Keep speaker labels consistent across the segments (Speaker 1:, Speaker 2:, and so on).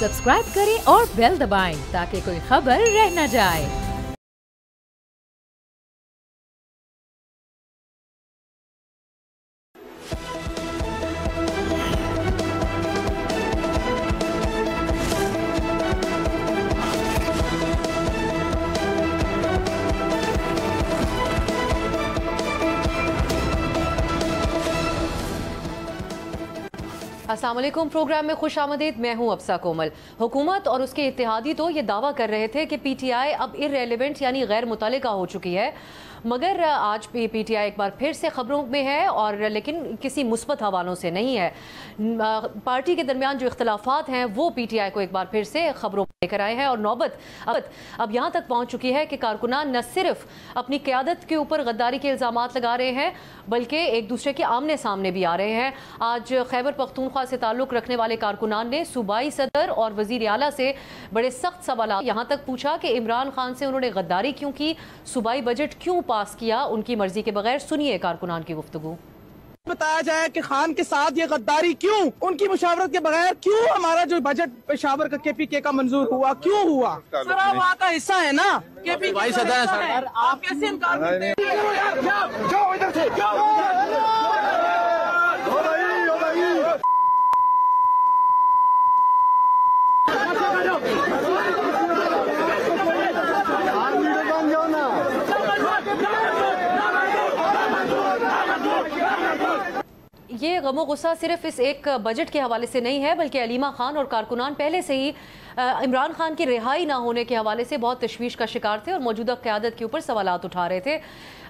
Speaker 1: Subscribe करें और bell दबाएं ताकि कोई खबर रह न जाए। अस्सलाम वालेकुम। प्रोग्राम में खुश आमदीद। मैं हूं अफसा कोमल। हुकूमत और उसके इत्तेहादी तो ये दावा कर रहे थे कि पीटीआई अब इररेलेवेंट यानी गैर मुतल्लिका हो चुकी है, मगर आज पीटीआई एक बार फिर से खबरों में है और लेकिन किसी मुस्बत हवालों से नहीं है। पार्टी के दरमियान जो इख्तलाफात हैं वो पीटीआई को एक बार फिर से खबरों में लेकर आए हैं और नौबत अब यहाँ तक पहुँच चुकी है कि कारकुनान न सिर्फ अपनी क़यादत के ऊपर गद्दारी के इल्ज़ामात लगा रहे हैं बल्कि एक दूसरे के आमने सामने भी आ रहे हैं। आज खैबर पख्तूनख्वा से ताल्लुक़ रखने वाले कारकुनान ने सूबाई सदर और वज़ीर आला से बड़े सख्त सवाल यहाँ तक पूछा कि इमरान खान से उन्होंने गद्दारी क्यों की, सूबाई बजट क्यों पास किया उनकी मर्जी के बगैर। सुनिए कारकुनान की गुफ्तगू।
Speaker 2: बताया जाए कि खान के साथ ये गद्दारी क्यों, उनकी मुशावरत के बगैर क्यों हमारा जो बजट पेशावर का केपीके का मंजूर हुआ, क्यों हुआ? सर आप वहाँ का हिस्सा है ना, केपीके का हिस्सा है, आप कैसे इनकार करते हैं?
Speaker 1: ये गमो गुस्सा सिर्फ इस एक बजट के हवाले से नहीं है बल्कि अलीमा खान और कारकुनान पहले से ही इमरान खान की रिहाई ना होने के हवाले से बहुत तशवीश का शिकार थे और मौजूदा क़यादत के ऊपर सवालात उठा रहे थे।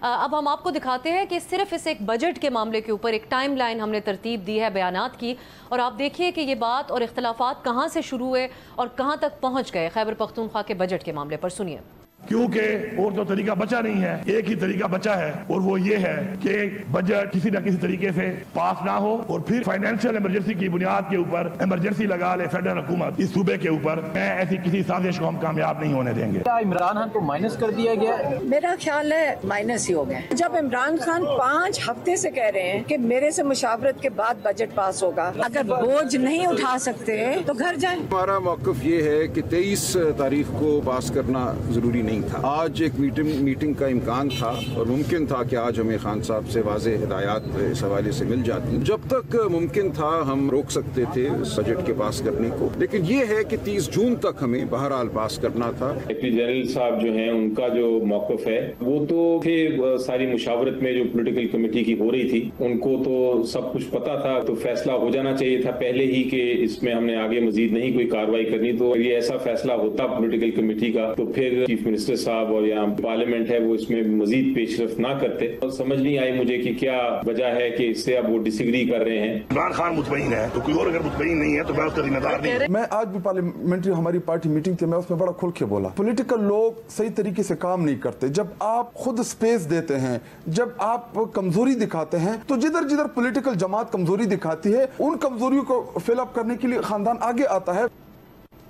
Speaker 1: अब हम आपको दिखाते हैं कि सिर्फ इस एक बजट के मामले के ऊपर एक टाइम लाइन हमने तरतीब दी है बयानात की, और आप देखिए कि ये बात और इख्तलाफात कहाँ से शुरू हुए और कहाँ तक पहुँच गए खैबर पख्तूनख्वा के बजट के मामले पर। सुनिए।
Speaker 3: क्योंकि और तो तरीका बचा नहीं है, एक ही तरीका बचा है और वो ये है कि बजट किसी न किसी तरीके से पास ना हो और फिर फाइनेंशियल इमरजेंसी की बुनियाद के ऊपर इमरजेंसी लगा ले फेडरल हुकूमत इस सूबे के ऊपर। मैं ऐसी किसी साजिश को हम कामयाब नहीं होने देंगे।
Speaker 4: क्या इमरान खान को माइनस कर दिया गया?
Speaker 5: मेरा ख्याल है माइनस ही हो गए। जब इमरान खान 5 हफ्ते से कह रहे हैं कि मेरे से मुशावरत के बाद बजट पास होगा, अगर बोझ नहीं उठा सकते तो घर जाएं।
Speaker 6: हमारा मौक़िफ़ ये है कि 23 तारीख को पास करना जरूरी नहीं था। आज एक मीटिंग का इम्कान था और मुमकिन था कि आज हमें खान साहब से वाज़ेह हिदायत इस हवाले से मिल जाती। जब तक मुमकिन था हम रोक सकते थे बजट के पास करने को, लेकिन ये है कि 30 जून तक हमें बहरहाल पास करना था।
Speaker 7: डिप्टी जनरल साहब जो हैं उनका जो मौक़िफ़ है वो तो फिर सारी मुशावरत में जो पॉलिटिकल कमेटी की हो रही थी उनको तो सब कुछ पता था, तो फैसला हो जाना चाहिए था पहले ही कि इसमें हमने आगे मजीद नहीं कोई कार्रवाई करनी। तो ये ऐसा फैसला होता पॉलिटिकल कमेटी का तो फिर चीफ मिनिस्टर साहब और यहाँ पार्लियामेंट है वो इसमें मजीद पेशरफ ना करते। तो समझ नहीं आई मुझे कि क्या वजह है कि इससे अब वो डिसएग्री कर रहे हैं।
Speaker 3: इमरान खान मुतमईन है तो कोई और अगर मुतमईन नहीं है तो मैं उसका जिम्मेदार नहीं।
Speaker 8: मैं आज भी पार्लियामेंट्री हमारी पार्टी मीटिंग थी, मैं उसमें बड़ा खुल के बोला पॉलिटिकल लोग सही तरीके से काम नहीं करते। जब आप खुद स्पेस देते हैं, जब आप कमजोरी दिखाते हैं, तो जिधर जिधर पॉलिटिकल जमात कमजोरी दिखाती है उन कमजोरियों को फिलअप करने के लिए खानदान आगे आता है।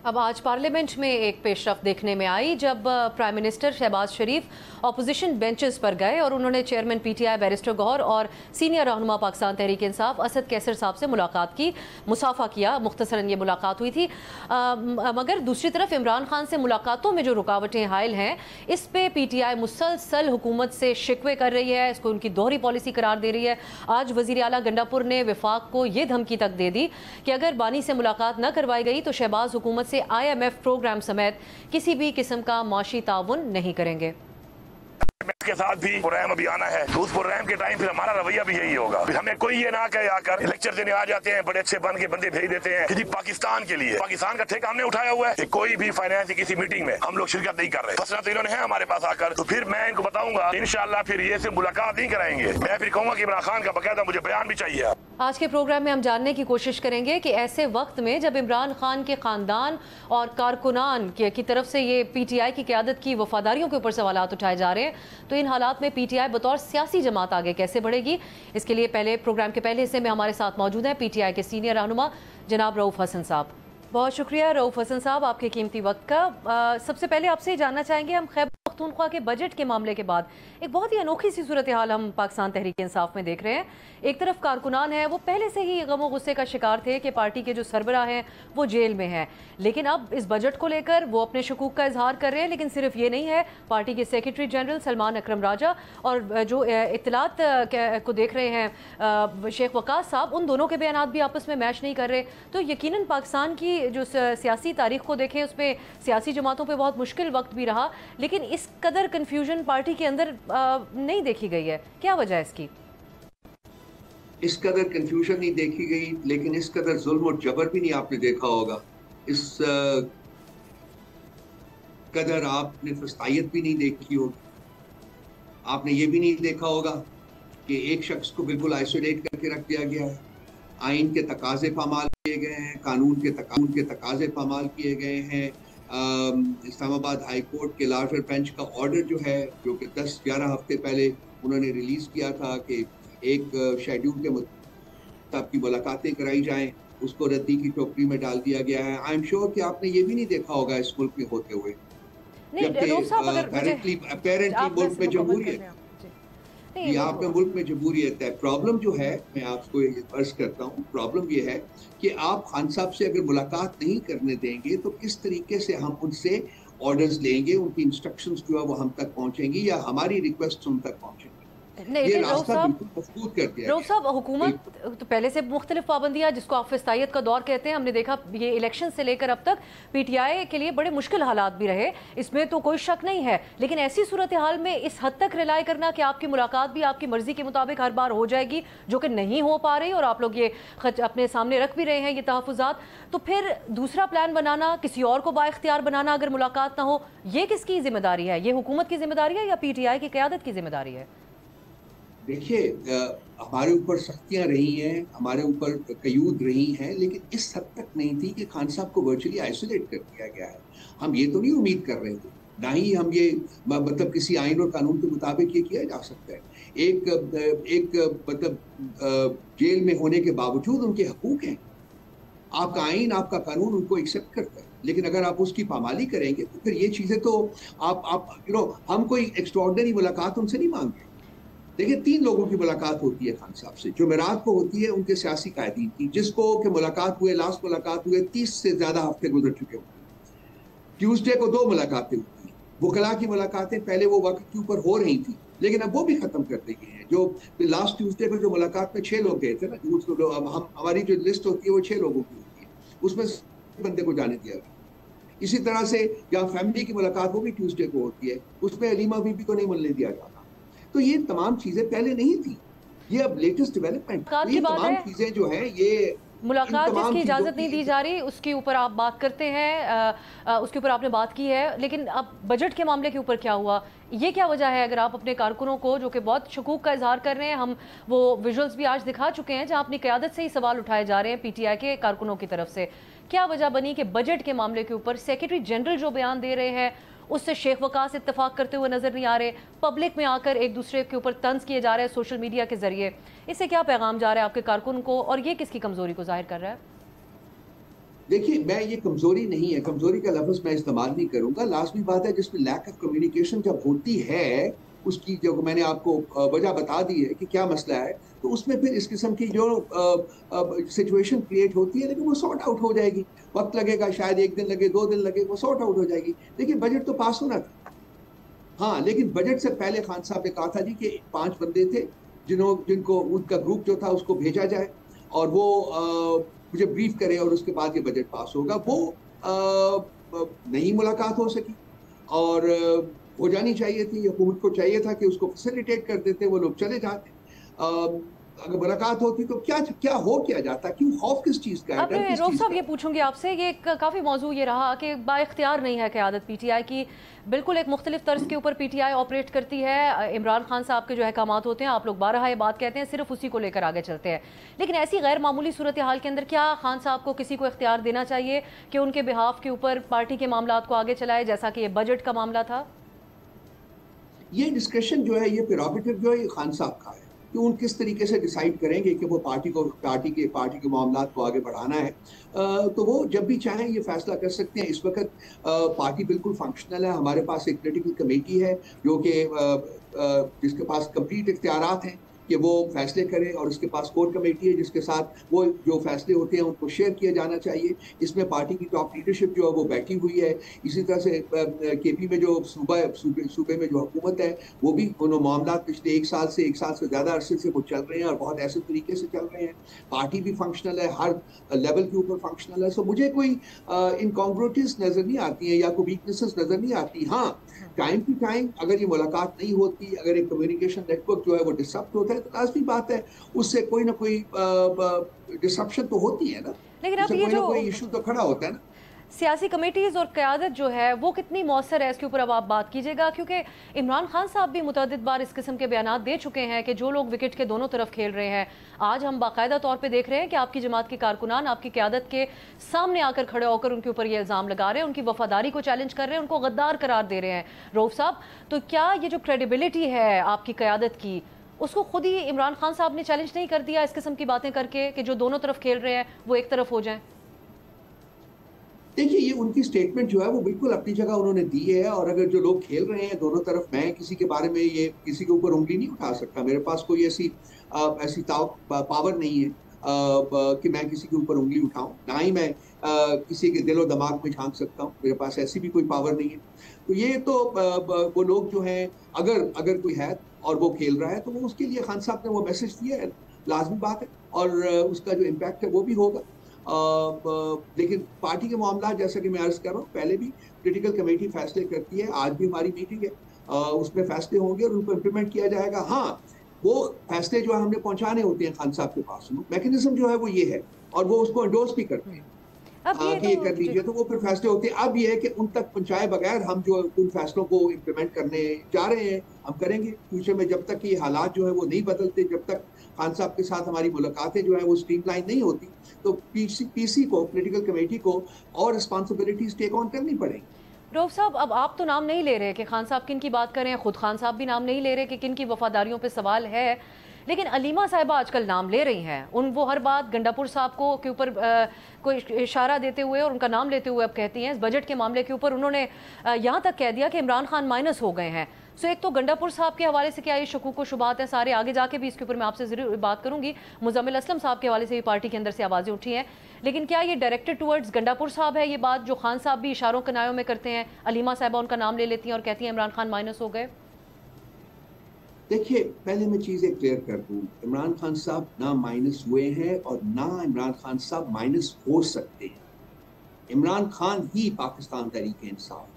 Speaker 1: अब आज पार्लियामेंट में एक पेशरफ देखने में आई जब प्राइम मिनिस्टर शहबाज शरीफ अपोजिशन बेंचेस पर गए और उन्होंने चेयरमैन पीटीआई बैरिस्टर गौहर और सीनियर रहनुमा पाकिस्तान तहरीक इंसाफ असद कैसर साहब से मुलाकात की, मुसाफा किया। मुख्तसरन ये मुलाकात हुई थी, मगर दूसरी तरफ इमरान खान से मुलाकातों में जो रुकावटें हायल हैं इस पे पीटीआई मुसलसल हुकूमत से शिकवे कर रही है, इसको उनकी दोहरी पॉलिसी करार दे रही है। आज वज़ीर आला गंडापुर ने विफाक को ये धमकी तक दे दी कि अगर बानी से मुलाकात न करवाई गई तो शहबाज हुकूमत से IMF प्रोग्राम समेत किसी भी किस्म का माशी ताउन नहीं करेंगे।
Speaker 3: के साथ भी प्रोग्राम अभी आना है तो उस प्रोग्राम के टाइम फिर हमारा रवैया भी यही होगा। फिर हमें कोई ये ना कहे आकर लेक्चर देने आ जाते हैं, बड़े अच्छे बन के बंदे भेज देते हैं कि जी पाकिस्तान के लिए, पाकिस्तान का ठेका हमने उठाया हुआ है कि कोई भी फाइनेंस की किसी मीटिंग में हम लोग शिरकत नहीं कर रहे। फसला तो इन्होंने है हमारे पास आकर, तो फिर मैं इनको बताऊंगा इंशाल्लाह फिर ये से मुलाकात नहीं कराएंगे। मैं फिर कहूंगा कि इमरान खान का बकायदा मुझे बयान भी चाहिए।
Speaker 1: आज के प्रोग्राम में हम जानने की कोशिश करेंगे कि ऐसे वक्त में जब इमरान खान के खानदान और कारकुनान की तरफ से ये पीटीआई की क़यादत की वफादारियों के ऊपर सवालात उठाए जा रहे हैं, तो इन हालात में पीटीआई बतौर सियासी जमात आगे कैसे बढ़ेगी। इसके लिए पहले प्रोग्राम के पहले हिस्से में हमारे साथ मौजूद हैं पीटीआई के सीनियर रहनुमा जनाब रऊफ हसन साहब। बहुत शुक्रिया रऊफ हसन साहब आपके कीमती वक्त का। सबसे पहले आपसे जानना चाहेंगे, हम खैबर पख्तूनख्वा के बजट के मामले के बाद एक बहुत ही अनोखी सी सूरत हाल हम पाकिस्तान तहरीक इंसाफ में देख रहे हैं। एक तरफ कारकुनान है, वो पहले से ही गम और गुस्से का शिकार थे कि पार्टी के जो सरबराह हैं वो जेल में हैं, लेकिन अब इस बजट को लेकर वो अपने शकूक का इजहार कर रहे हैं। लेकिन सिर्फ ये नहीं है, पार्टी के सेक्रेटरी जनरल सलमान अकरम राजा और जो इत्तलात को देख रहे हैं शेख वकास साहब, उन दोनों के बयान भी आपस में मैच नहीं कर रहे। तो यकीनन पाकिस्तान की जो सियासी तारीख को देखें, उसमें सियासी जमातों पे बहुत मुश्किल वक्त भी रहा, लेकिन इस कदर कन्फ्यूजन पार्टी के अंदर नहीं देखी गई है। क्या वजह है इसकी?
Speaker 9: इस कदर कंफ्यूजन नहीं देखी गई, लेकिन इस कदर जुल्म और जबर भी नहीं आपने देखा होगा। इस कदर आपने फस्तायत भी नहीं देखी होगी। आपने ये भी नहीं देखा होगा कि एक शख्स को बिल्कुल आइसोलेट करके रख दिया गया है। आइन के तकाजे पामाल किए गए हैं, कानून के तकाजे पामाल किए गए हैं। इस्लामाबाद हाई कोर्ट के लार्जर बेंच का ऑर्डर जो है, जो कि 10-11 हफ्ते पहले उन्होंने रिलीज किया था कि एक शेड्यूल के मुताबिक की मुलाकातें कराई जाएं, उसको रद्दी की टोकरी में डाल दिया गया है। आई एम श्योर कि आपने ये भी नहीं देखा होगा इस मुल्क में होते हुए, जबकि अपेरेंटली मुल्क में जमहूरियत है। यहाँ पे मुल्क में जमहूरियत है। प्रॉब्लम जो है, मैं आपको अर्ज करता हूँ, प्रॉब्लम ये है कि आप खान साहब से अगर मुलाकात नहीं करने देंगे तो किस तरीके से हम उनसे ऑर्डर्स लेंगे, उनकी इंस्ट्रक्शंस जो है वो हम तक पहुँचेंगी या हमारी रिक्वेस्ट उन तक पहुँचेंगी।
Speaker 1: रऊफ साहब, हुकूमत तो पहले से मुख्तलिफ पाबंदियां, जिसको आप फिस्तायत का दौर कहते हैं, हमने देखा ये इलेक्शन से लेकर अब तक PTI के लिए बड़े मुश्किल हालात भी रहे, इसमें तो कोई शक नहीं है। लेकिन ऐसी सूरत हाल में इस हद तक रिलाई करना कि आपकी मुलाकात भी आपकी मर्जी के मुताबिक हर बार हो जाएगी, जो कि नहीं हो पा रही और आप लोग ये अपने सामने रख भी रहे हैं ये तहफ़्फ़ुज़ात, तो फिर दूसरा प्लान बनाना, किसी और को बाइख्तियार बनाना अगर मुलाकात ना हो, ये किसकी जिम्मेदारी है? ये हुकूमत की जिम्मेदारी है या PTI की क़यादत की जिम्मेदारी है?
Speaker 9: देखिए, हमारे ऊपर सख्तियां रही हैं, हमारे ऊपर कयूद रही हैं, लेकिन इस हद तक नहीं थी कि खान साहब को वर्चुअली आइसोलेट कर दिया गया है। हम ये तो नहीं उम्मीद कर रहे थे, ना ही हम ये मतलब किसी आइन और कानून के मुताबिक ये किया जा सकता है। एक मतलब जेल में होने के बावजूद उनके हकूक हैं, आपका आइन, आपका कानून उनको एक्सेप्ट करता है, लेकिन अगर आप उसकी पामाली करेंगे तो फिर ये चीज़ें तो आप हम कोई एक्स्ट्राऑर्डिनरी मुलाकात उनसे नहीं मांगते। देखिए, 3 लोगों की मुलाकात होती है खान साहब से। जुमेरात को होती है उनके सियासी कायदीन की, जिसको कि मुलाकात हुए, लास्ट मुलाकात हुए 30 से ज़्यादा हफ्ते गुजर चुके होते हैं। ट्यूसडे को 2 मुलाकातें होती हैं। वकला की मुलाकातें पहले वो वक्त के ऊपर हो रही थी, लेकिन अब वो भी ख़त्म कर दी गई हैं। जो लास्ट ट्यूसडे को जो मुलाकात में 6 लोग गए थे ना, हमारी जो लिस्ट होती है वो 6 लोगों की होती है, उसमें बंदे को जाने दिया गया। इसी तरह से जहाँ फैमिली की मुलाकात वो भी ट्यूसडे को होती है, उसमें अलीमा बीबी को नहीं मिलने दिया जाता। तो ये तमाम चीजें पहले नहीं थी, ये अब लेटेस्ट डेवलपमेंट। ये तमाम चीजें जो है, ये
Speaker 1: मुलाकात जिसकी इजाज़त नहीं दी जा रही, उसके ऊपर आप बात करते हैं, उसके ऊपर आपने बात की है, लेकिन अब बजट के मामले के ऊपर क्या हुआ? ये क्या वजह है? अगर आप अपने कारकुनों को, जो कि बहुत शकूक का इजहार कर रहे हैं, हम वो विजुअल्स भी आज दिखा चुके हैं जहां अपनी क़यादत से ही सवाल उठाए जा रहे हैं PTI के कारकुनों की तरफ से, क्या वजह बनी कि बजट के मामले के ऊपर सेक्रेटरी जनरल जो बयान दे रहे हैं उससे शेख वकास इत्तेफाक करते हुए नजर नहीं आ रहे, पब्लिक में आकर एक दूसरे के ऊपर तंज किए जा रहे हैं सोशल मीडिया के जरिए? इससे क्या पैगाम जा रहा है आपके कारकुन को और ये किसकी कमजोरी को जाहिर कर रहा है?
Speaker 9: देखिए, मैं ये कमजोरी नहीं है, कमजोरी का लफ्ज मैं इस्तेमाल नहीं करूंगा। लाजमी बात है, जिसमें लैक ऑफ कम्युनिकेशन जब होती है, उसकी जो मैंने आपको वजह बता दी है कि क्या मसला है, तो उसमें फिर इस किस्म की जो सिचुएशन क्रिएट होती है, लेकिन वो सॉर्ट आउट हो जाएगी। वक्त लगेगा, शायद 1 दिन लगे, 2 दिन लगे, वो सॉर्ट आउट हो जाएगी। देखिए, बजट तो पास होना था, हाँ, लेकिन बजट से पहले खान साहब ने कहा था जी कि 5 बंदे थे जिनको उनका ग्रुप जो था उसको भेजा जाए और वो मुझे ब्रीफ करे और उसके बाद ये बजट पास होगा। वो नहीं मुलाकात हो सकी और हो जानी चाहिए थी। हुकूमत को चाहिए था कि उसको फैसिलिटेट कर देते, वो लोग चले जाते। अगर मुलाकात होती तो क्या हो क्या जाता? क्यों खौफ किस चीज़ का है?
Speaker 1: अब रऊफ साहब, ये पूछूंगी आपसे, ये काफ़ी मौजू ये रहा कि बाइख्तियार नहीं है क़यादत PTI की, बिल्कुल एक मुख्तलिफ तर्ज के ऊपर PTI ऑपरेट करती है। इमरान खान साहब के जो अहकामात होते हैं, आप लोग बारहा ये बात कहते हैं, सिर्फ उसी को लेकर आगे चलते हैं। लेकिन ऐसी गैर मामूली सूरत हाल के अंदर क्या खान साहब को किसी को इख्तियार देना चाहिए कि उनके बिहाफ के ऊपर पार्टी के मामलात को आगे चलाए, जैसा कि ये बजट का मामला था?
Speaker 9: ये डिस्कशन जो है, ये प्रेरोगेटिव जो है, ये खान साहब का है। कि उन किस तरीके से डिसाइड करेंगे कि वो पार्टी के मामलात को आगे बढ़ाना है। तो वो जब भी चाहें ये फैसला कर सकते हैं। इस वक्त पार्टी बिल्कुल फंक्शनल है। हमारे पास एक पॉलिटिकल कमेटी है जो कि जिसके पास कंप्लीट इख्तियारात हैं कि वो फैसले करे, और उसके पास कोर कमेटी है जिसके साथ वो जो फैसले होते हैं उनको शेयर किया जाना चाहिए। इसमें पार्टी की टॉप लीडरशिप जो है वो बैठी हुई है। इसी तरह से केपी में जो सूबे में जो हुकूमत है वो भी उन मामला पिछले एक साल से ज़्यादा अरसे से वो चल रहे हैं और बहुत ऐसे तरीके से चल रहे हैं। पार्टी भी फंक्शनल है, हर लेवल के ऊपर फंक्शनल है। सो मुझे कोई इनकॉन्ग्रुइटीज नज़र नहीं आती हैं या कोई वीकनेसेस नज़र नहीं आती। हाँ, टाइम टू टाइम अगर ये मुलाकात नहीं होती, अगर एक कम्युनिकेशन नेटवर्क जो है वो डिस्टर्ब होता है, तो लाजमी बात है उससे कोई ना कोई डिसरप्शन तो होती है ना।
Speaker 1: लेकिन अब ये जो
Speaker 9: कोई इशू तो खड़ा होता है ना।
Speaker 1: सियासी कमेटीज़ और क़यादत जो है वो कितनी मौसर है, इसके ऊपर अब आप बात कीजिएगा, क्योंकि इमरान खान साहब भी मुतअद्दिद बार इस किस्म के बयानात दे चुके हैं कि जो लोग विकेट के दोनों तरफ खेल रहे हैं, आज हम बाकायदा तौर पे देख रहे हैं कि आपकी जमात के कारकुनान आपकी क़यादत के सामने आकर खड़े होकर उनके ऊपर ये इल्ज़ाम लगा रहे हैं, उनकी वफादारी को चैलेंज कर रहे हैं, उनको गद्दार करार दे रहे हैं। रऊफ साहब, तो क्या ये जो क्रेडिबिलिटी है आपकी क़यादत की, उसको खुद ही इमरान खान साहब ने चैलेंज नहीं कर दिया इस किस्म की बातें करके कि जो दोनों तरफ खेल रहे हैं वो एक तरफ हो जाएं?
Speaker 9: देखिए, ये उनकी स्टेटमेंट जो है वो बिल्कुल अपनी जगह उन्होंने दी है। और अगर जो लोग खेल रहे हैं दोनों तरफ, मैं किसी के बारे में ये किसी के ऊपर उंगली नहीं उठा सकता। मेरे पास कोई ऐसी पावर नहीं है कि मैं किसी के ऊपर उंगली उठाऊं, ना ही मैं किसी के दिलो दिमाग में झांक सकता हूं। मेरे पास ऐसी भी कोई पावर नहीं है। तो ये तो वो लोग जो हैं, अगर कोई है और वो खेल रहा है तो वो उसके लिए खान साहब ने वो मैसेज दिया है, लाजमी बात है, और उसका जो इम्पैक्ट है वो भी होगा। लेकिन पार्टी के मामला, जैसा कि मैं अर्ज कर रहा हूँ, पहले भी पॉलिटिकल कमेटी फैसले करती है। आज भी हमारी मीटिंग है, उसमें फैसले होंगे और उनको इम्प्लीमेंट किया जाएगा। हाँ, वो फैसले जो है हमने पहुंचाने होते हैं खान साहब के पास, मैकेनिज्म जो है वो ये है, और वो उसको एंडोर्स भी करते हैं कि ये कर लीजिए, तो वो फिर फैसले होते हैं। अब ये है कि उन तक पहुंचाए बगैर हम जो उन फैसलों को इम्प्लीमेंट करने जा रहे हैं, हम करेंगे फ्यूचर में। जब तक ये हालात जो है वो नहीं बदलते, जब तक खान साहब के साथ हमारी मुलाकातें जो है वो स्ट्रीमलाइन नहीं होती, तो पीसी को, पॉलिटिकल कमेटी को और रिस्पॉन्सिबिलिटीज टेक ऑन करनी पड़ेगी।
Speaker 1: रऊफ साहब, अब आप तो नाम नहीं ले रहे कि खान साहब किन की बात करें, खुद खान साहब भी नाम नहीं ले रहे कि किन की वफादारियों पे सवाल है, लेकिन अलीमा साहिबा आजकल नाम ले रही हैं। वो हर बात गंडापुर साहब को के ऊपर कोई इशारा देते हुए और उनका नाम लेते हुए अब कहती हैं, इस बजट के मामले के ऊपर उन्होंने यहाँ तक कह दिया कि इमरान खान माइनस हो गए हैं। सो एक तो गंडापुर साहब के हवाले से क्या ये शकूक व शुबात है सारे, आगे जाके भी इसके ऊपर मैं आपसे ज़रूर बात करूंगी। मुजम्मिल असलम साहब के हवाले से भी पार्टी के अंदर से आवाज़ें उठी हैं, लेकिन क्या ये डायरेक्टेड टुवर्ड्स गंडापुर साहब है ये बात, जो खान साहब भी इशारों कनायों में करते हैं, अलीमा साहिबा उनका नाम ले लेती हैं और कहती हैं इमरान खान माइनस हो गए?
Speaker 9: देखिए, पहले मैं चीज़ें क्लियर कर दूं, इमरान खान साहब ना माइनस हुए हैं और ना इमरान खान साहब माइनस हो सकते हैं। इमरान खान ही पाकिस्तान तहरीक इंसाफ,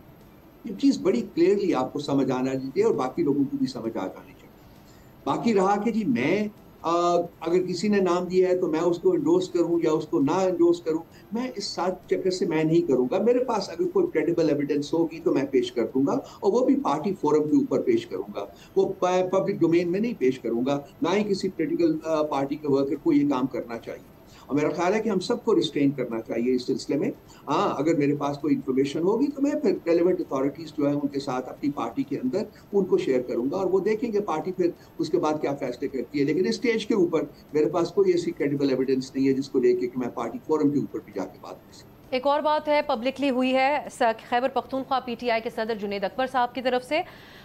Speaker 9: ये चीज़ बड़ी क्लियरली आपको समझ आना चाहिए और बाकी लोगों को भी समझ आ जानी चाहिए। बाकी रहा कि जी मैं अगर किसी ने नाम दिया है तो मैं उसको इंडोर्स करूं या उसको ना इंडोर्स करूं, मैं इस साथ चक्कर से मैं नहीं करूंगा। मेरे पास अगर कोई क्रेडिबल एविडेंस होगी तो मैं पेश कर दूंगा, और वो भी पार्टी फोरम के ऊपर पेश करूंगा, वो पब्लिक डोमेन में नहीं पेश करूंगा। ना ही किसी पॉलिटिकल पार्टी के वर्कर को ये काम करना चाहिए, और मेरा ख्याल है कि हम सबको रिस्ट्रेन करना चाहिए इस सिलसिले में। हाँ, अगर मेरे पास कोई इन्फॉर्मेशन होगी तो मैं फिर रेलेवेंट अथॉरिटीज़ जो है उनके साथ अपनी पार्टी के अंदर उनको शेयर करूंगा, और वो देखेंगे पार्टी फिर उसके बाद क्या फैसले करती है। लेकिन इस स्टेज के ऊपर मेरे पास कोई ऐसी क्रेडिबल एविडेंस नहीं है जिसको लेके कि मैं पार्टी फोरम के ऊपर भी जाके बात कर सकूँ।
Speaker 1: एक और बात है, पब्लिकली हुई है खैबर पख्तूनख्वा पीटीआई के सदर जुनेद अकबर साहब की तरफ से।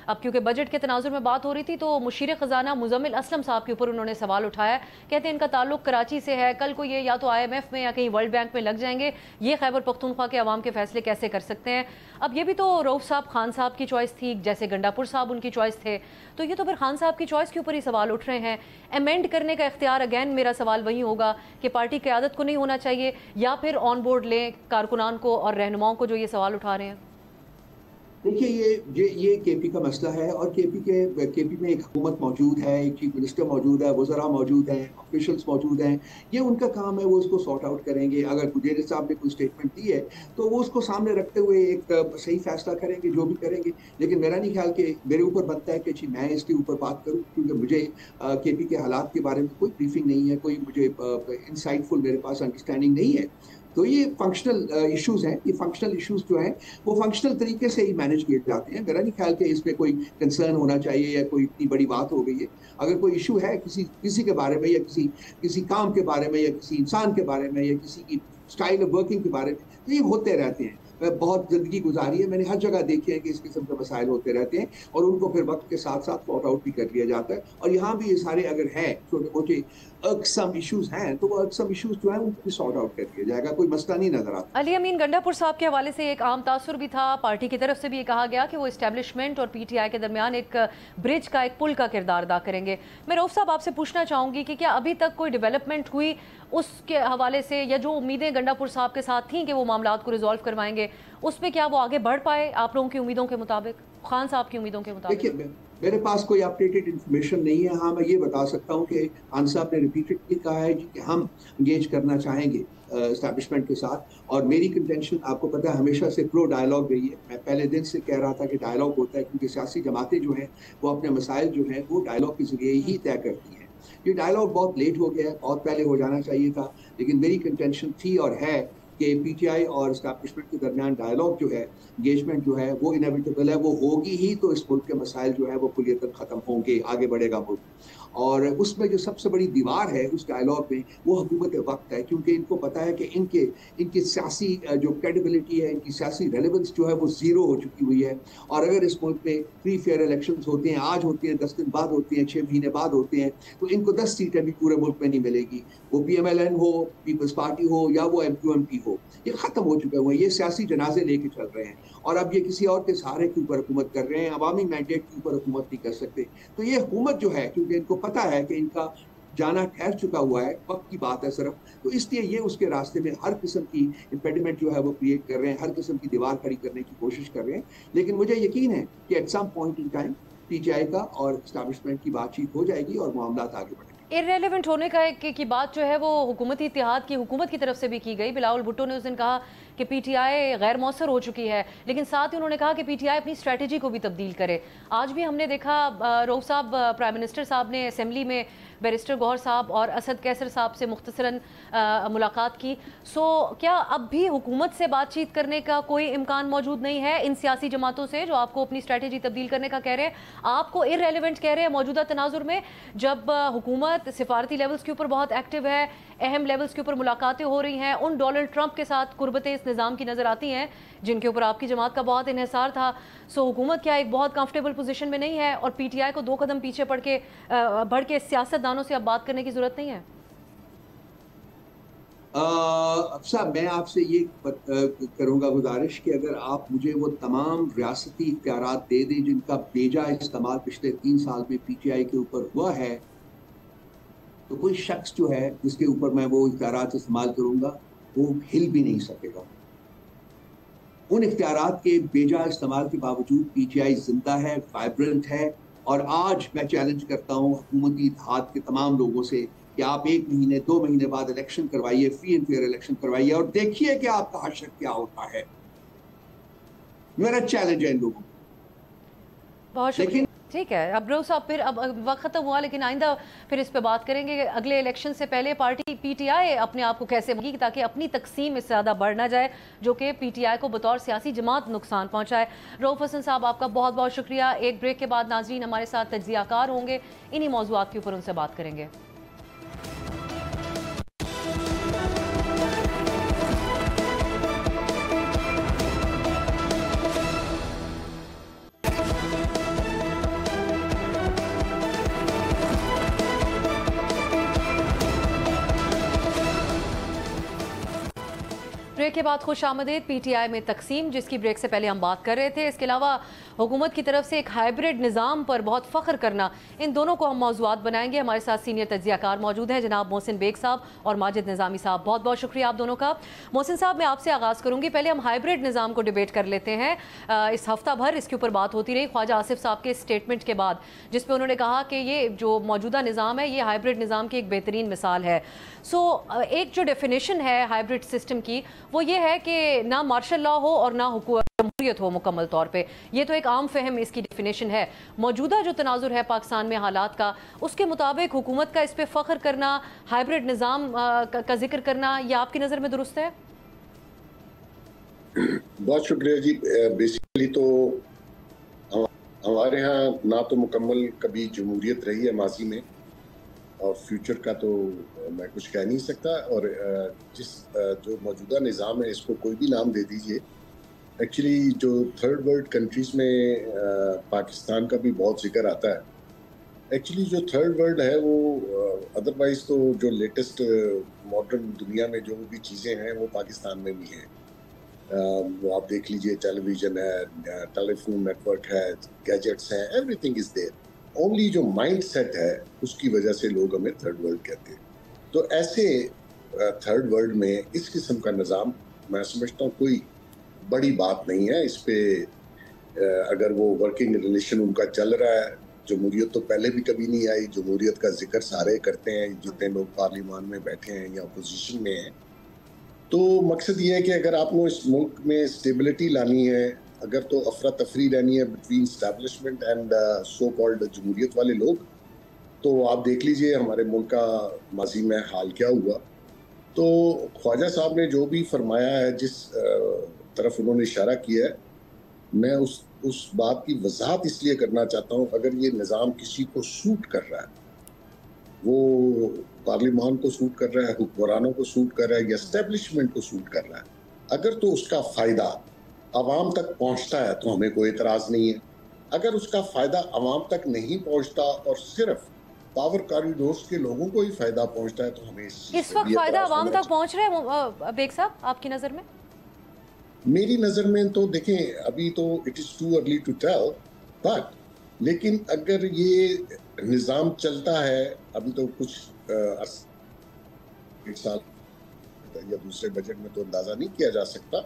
Speaker 1: अब क्योंकि बजट के तनाजुर में बात हो रही थी तो मुशीर ख़जाना मुजम्मिल असलम साहब के ऊपर उन्होंने सवाल उठाया। कहते हैं इनका ताल्लुक कराची से है, कल को ये या तो IMF में या कहीं वर्ल्ड बैंक में लग जाएंगे, ये खैबर पख्तूनख्वा के अवाम के फैसले कैसे कर सकते हैं। अब ये भी तो रऊफ साहब खान साहब की चॉइस थी, जैसे गंडापुर साहब उनकी चॉइस थे, तो ये तो फिर खान साहब की चॉइस के ऊपर ही सवाल उठ रहे हैं। अमेंड करने का इख्तियार, अगैन मेरा सवाल वही होगा कि पार्टी क़यादत को नहीं होना चाहिए, या फिर ऑन बोर्ड लें कारकुनान को और रहनुमाओं को जो ये सवाल उठा रहे हैं।
Speaker 9: देखिए, ये केपी का मसला है, और केपी में एक हुकूमत मौजूद है, एक चीफ मिनिस्टर मौजूद है, वज़रा मौजूद हैं, ऑफिशियल्स मौजूद हैं। ये उनका काम है, वो उसको सॉर्ट आउट करेंगे। अगर मुजेर साहब ने कोई स्टेटमेंट दी है तो वो उसको सामने रखते हुए एक सही फैसला करेंगे, जो भी करेंगे। लेकिन मेरा नहीं ख्याल कि मेरे ऊपर बनता है कि जी मैं इसके ऊपर बात करूँ, क्योंकि मुझे केपी के हालात के बारे में कोई ब्रीफिंग नहीं है, कोई मुझे इंसाइटफुल मेरे पास अंडरस्टैंडिंग नहीं है। तो ये फंक्शनल इश्यूज हैं। ये फंक्शनल इश्यूज जो हैं वो फंक्शनल तरीके से ही मैनेज किए जाते हैं। मेरा नहीं ख्याल कि इस पे कोई कंसर्न होना चाहिए या कोई इतनी बड़ी बात हो गई है। अगर कोई इशू है किसी के बारे में या किसी काम के बारे में या किसी इंसान के बारे में या किसी की स्टाइल ऑफ वर्किंग के बारे में, तो ये होते रहते हैं। मैं बहुत जिंदगी गुजारी है, मैंने हर जगह देखे हैं कि इस किस्म के मसाइल होते रहते हैं और उनको फिर वक्त के साथ साथ सॉर्ट आउट भी कर लिया जाता है। और यहाँ भी ये सारे अगर हैं छोटे मोटे अक्सम इश्यूज हैं तो वो अक्सम इश्यूज जो है उनको भी सॉर्ट आउट कर दिया जाएगा, कोई मसला नहीं नजर आता।
Speaker 1: अली अमीन गंडापुर साहब के हवाले से एक आम तासुर भी था, पार्टी की तरफ से भी ये कहा गया कि वो इस्टेब्लिशमेंट और पीटीआई के दरमियान एक ब्रिज का, एक पुल का किरदार अदा करेंगे। मैं रऊफ साहब आपसे पूछना चाहूँगी कि क्या अभी तक कोई डेवलपमेंट हुई उसके हवाले से, या जो उम्मीदें गंडापुर साहब के साथ थी कि वो मामला को रिजॉल्व करवाएंगे, उस पर क्या वो आगे बढ़ पाए आप लोगों की उम्मीदों के मुताबिक, खान साहब की उम्मीदों के मुताबिक?
Speaker 9: देखिए, मेरे पास कोई अपडेटेड इन्फॉर्मेशन नहीं है। हाँ, मैं ये बता सकता हूँ कि खान साहब ने रिपीटेडली कहा है कि हम इंगेज करना चाहेंगे एस्टैब्लिशमेंट के साथ, और मेरी कंटेंशन आपको पता है हमेशा से प्रो डायलॉग रही है। मैं पहले दिन से कह रहा था कि डायलॉग होता है, क्योंकि सियासी जमातें जो हैं वो अपने मसाइल जो हैं वो डायलॉग के जरिए ही तय करती हैं। ये डायलॉग बहुत लेट हो गया है, बहुत पहले हो जाना चाहिए था, लेकिन मेरी कंटेंशन थी और है कि पीटीआई और एस्टैब्लिशमेंट के दरमियान डायलॉग जो है, एंगेजमेंट जो है वो इनेविटेबल है, वो होगी ही तो इस मुल्क के मसाइल जो है वो कुलियतन ख़त्म होंगे, आगे बढ़ेगा मुल्क। और उसमें जो सबसे बड़ी दीवार है उस डायलॉग में वो हुकूमत वक्त है, क्योंकि इनको पता है कि इनके सियासी जो क्रेडिबिलिटी है, इनकी सियासी रेलेवेंस जो है वो ज़ीरो हो चुकी हुई है। और अगर इस मुल्क में फ्री फेयर इलेक्शंस होते हैं, आज होते हैं, 10 दिन बाद होते हैं, 6 महीने बाद होते हैं, तो इनको 10 सीटें भी पूरे मुल्क में नहीं मिलेगी। वो PMLN हो, पीपल्स पार्टी हो या वो MQMP हो, ये ख़त्म हो चुके हुए हैं। ये सियासी जनाजे लेके चल रहे हैं और अब ये किसी और के सहारे के ऊपर हुकूमत कर रहे हैं, अवामी मैंडेट के ऊपर हुकूमत नहीं कर सकते। तो ये हुकूमत जो है, क्योंकि इनको पता है कि इनका जाना ठहर चुका हुआ है, वक्त की बात है सिर्फ, तो इसलिए ये उसके रास्ते में हर किस्म की इम्पेडिमेंट जो है वो क्रिएट कर रहे हैं, हर किस्म की दीवार खड़ी करने की कोशिश कर रहे हैं। लेकिन मुझे यकीन है कि at some point in time PTI का और एस्टैब्लिशमेंट की बातचीत हो जाएगी और मामला आगे बढ़ेंगे।
Speaker 1: इररेलेवेंट होने का की बात जो है वो हुकूमती इत्तेहाद की हुकूमत की तरफ से भी की गई। बिलावल भुट्टो ने उस दिन कहा कि पीटीआई गैर मौसर हो चुकी है, लेकिन साथ ही उन्होंने कहा कि पीटीआई अपनी स्ट्रेटजी को भी तब्दील करे। आज भी हमने देखा रऊफ साहब, प्राइम मिनिस्टर साहब ने असेंबली में बैरिस्टर गौहर साहब और असद कैसर साहब से मुख्तसरन मुलाकात की। सो क्या अब भी हुकूमत से बातचीत करने का कोई इम्कान मौजूद नहीं है इन सियासी जमातों से जो आपको अपनी स्ट्रेटजी तब्दील करने का कह रहे हैं, आपको इररेलेवेंट कह रहे हैं मौजूदा तनाजुर में, जब हुकूमत सिफारती लेवल्स के ऊपर बहुत एक्टिव है, अहम लेवल्स के ऊपर मुलाकातें हो रही हैं, उन डोनाल्ड ट्रंप के साथ कुर्बतें इस निज़ाम की नज़र आती हैं जिनके ऊपर आपकी जमात का बहुत इन्हिसार था। सो हुकूमत क्या एक बहुत कंफर्टेबल पोजीशन में नहीं है और पीटीआई को 2 कदम पीछे बढ़ के सियासतदानों से अब बात करने की जरूरत नहीं है?
Speaker 9: साहब, मैं आपसे ये करूँगा गुजारिश कि अगर आप मुझे वो तमाम रियासती इख्तियारात दे दें जिनका बेजा इस्तेमाल पिछले 3 साल में पीटीआई के ऊपर हुआ है, तो कोई शख्स जो है जिसके ऊपर मैं वो इख्तियारात इस्तेमाल करूँगा वो हिल भी नहीं सकेगा। उन इख्तियारात के बेजा इस्तेमाल के बावजूद पीटीआई जिंदा है, वाइब्रेंट है। और आज मैं चैलेंज करता हूँ हुकूमती इत्तेहाद के तमाम लोगों से कि आप 1 महीने 2 महीने बाद इलेक्शन करवाइए, फ्री एंड फेयर इलेक्शन करवाइए और देखिए कि आपका हशर क्या होता है। मेरा चैलेंज है इन लोगों को।
Speaker 1: बहुत शुक्रिया। ठीक है, अब रऊफ साहब फिर अब वक्त खत्म हुआ, लेकिन आइंदा फिर इस पे बात करेंगे कि अगले इलेक्शन से पहले पार्टी पीटीआई अपने आप को कैसे बनेगी ताकि अपनी तकसीम इससे ज़्यादा बढ़ ना जाए जो कि पीटीआई को बतौर सियासी जमात नुकसान पहुंचाए। रऊफ हसन साहब, आपका बहुत बहुत शुक्रिया। एक ब्रेक के बाद नाजरीन हमारे साथ तज्ज़ियाकार होंगे, इन्हीं मौज़ूआत के ऊपर उनसे बात करेंगे। ब्रेक के बाद खुश आमदीद। पीटीआई में तकसीम, जिसकी ब्रेक से पहले हम बात कर रहे थे, इसके अलावा हुकूमत की तरफ से एक हाइब्रिड निज़ाम पर बहुत फ़ख्र करना, इन दोनों को हम मौज़ूआत बनाएंगे। हमारे साथ सीनियर तज्ज़ियाकार मौजूद हैं, जनाब मोहसिन बेग साहब और माजिद निज़ामी साहब। बहुत बहुत शुक्रिया आप दोनों का। मोहसिन साहब, मैं आपसे आगाज़ करूँगी। पहले हम हाइब्रिड निज़ाम को डिबेट कर लेते हैं। इस हफ्ता भर इसके ऊपर बात होती रही ख्वाजा आसिफ साहब के स्टेटमेंट के बाद, जिसपे उन्होंने कहा कि ये जो मौजूदा निज़ाम है ये हाइब्रिड निज़ाम की एक बेहतरीन मिसाल है। सो एक जो डेफिनेशन है हाइब्रिड सिस्टम की वो ये है कि ना मार्शल लॉ हो और ना जमहूरियत हो मुकम्मल तौर पे। ये तो एक आम फहम इसकी डेफिनेशन है। मौजूदा जो तनाजुर है पाकिस्तान में हालात का, उसके मुताबिक हुकूमत का इस पे फ़ख्र करना, हाइब्रिड निज़ाम का जिक्र करना, ये आपकी नज़र में दुरुस्त है?
Speaker 10: बहुत शुक्रिया जी। बेसिकली तो हमारे यहाँ ना तो मुकम्मल कभी जमहूरियत रही है माजी में, और फ्यूचर का तो मैं कुछ कह नहीं सकता। और जो मौजूदा निज़ाम है इसको कोई भी नाम दे दीजिए। एक्चुअली जो थर्ड वर्ल्ड कंट्रीज़ में पाकिस्तान का भी बहुत जिक्र आता है। एक्चुअली जो थर्ड वर्ल्ड है वो अदरवाइज़ तो जो लेटेस्ट मॉडर्न दुनिया में जो भी चीज़ें हैं वो पाकिस्तान में भी हैं। वो आप देख लीजिए, टेलीविज़न है, टेलीफोन नेटवर्क है, गैजेट्स हैं, एवरीथिंग इज़ देयर। ओनली जो माइंड सेट है उसकी वजह से लोग हमें थर्ड वर्ल्ड कहते हैं। तो ऐसे थर्ड वर्ल्ड में इस किस्म का निज़ाम मैं समझता हूँ कोई बड़ी बात नहीं है। इस पे अगर वो वर्किंग रिलेशन उनका चल रहा है, जमहूरियत तो पहले भी कभी नहीं आई। जमहूरियत का जिक्र सारे करते हैं जितने लोग पार्लियामान में बैठे हैं या अपोजिशन में हैं। तो मकसद ये है कि अगर आपको इस मुल्क में स्टेबिलिटी लानी है, अगर तो अफरा तफरी रहनी है between establishment and so called जमहूरियत वाले लोग, तो आप देख लीजिए हमारे मुल्क का माजी में हाल क्या हुआ। तो ख्वाजा साहब ने जो भी फरमाया है, जिस तरफ उन्होंने इशारा किया है, मैं उस बात की वजाहत इसलिए करना चाहता हूँ। अगर ये निज़ाम किसी को सूट कर रहा है, वो पार्लियामान को सूट कर रहा है, हुक्मरानों को सूट कर रहा है, या एस्टेब्लिशमेंट को सूट कर रहा है, अगर तो उसका फ़ायदा आवाम तक पहुँचता है तो हमें कोई एतराज़ नहीं है। अगर उसका फ़ायदा आवाम तक नहीं पहुँचता और सिर्फ पावर कॉरिडोर्स के लोगों को ही फ़ायदा पहुँचता है तो हमें
Speaker 1: इस वक्त फ़ायदा आवाम तक पहुँच रहा है बेग साहब आपकी नज़र में?
Speaker 10: मेरी नज़र में तो देखें, अभी तो it is too early to tell, but लेकिन अगर ये निज़ाम चलता है, अभी तो कुछ एक साल या दूसरे बजट में तो अंदाज़ा नहीं किया जा सकता,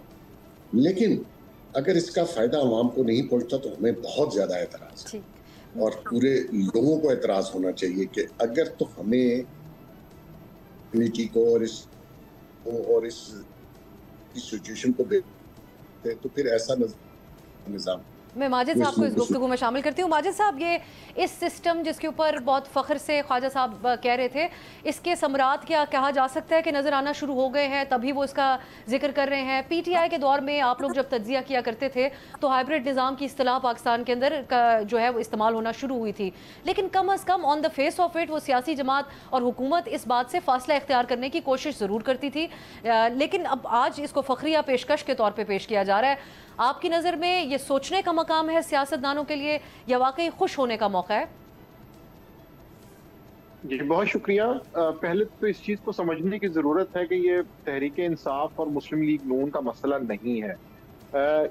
Speaker 10: लेकिन अगर इसका फ़ायदा आवाम को नहीं पहुंचता तो हमें बहुत ज़्यादा एतराज़ है और पूरे लोगों को एतराज़ होना चाहिए कि अगर तो हमें कम्युनिटी को और इस सिचुएशन को देखते तो फिर ऐसा निज़ाम।
Speaker 1: मैं माजिद साहब को इस गुफ्तगू में शामिल करती हूँ। माजिद साहब, ये इस सिस्टम जिसके ऊपर बहुत फ़ख्र से ख्वाजा साहब कह रहे थे, इसके समरात क्या कहा जा सकता है कि नज़र आना शुरू हो गए हैं, तभी वो इसका जिक्र कर रहे हैं? PTI के दौर में आप लोग जब तज्जिया किया करते थे तो हाइब्रिड निज़ाम की इस्तिलाह पाकिस्तान के अंदर जो है वो इस्तेमाल होना शुरू हुई थी, लेकिन कम अज़ come on the face of it वो सियासी जमात और हुकूमत इस बात से फासला इख्तियार करने की कोशिश ज़रूर करती थी, लेकिन अब आज इसको फ़ख्रिया पेशकश के तौर पर पेश किया जा रहा है। आपकी नज़र में ये सोचने का मकाम है सियासतदानों के लिए या वाकई खुश होने का मौका है?
Speaker 11: जी बहुत शुक्रिया। पहले तो इस चीज़ को समझने की ज़रूरत है कि ये तहरीक इंसाफ और मुस्लिम लीग नून का मसला नहीं है।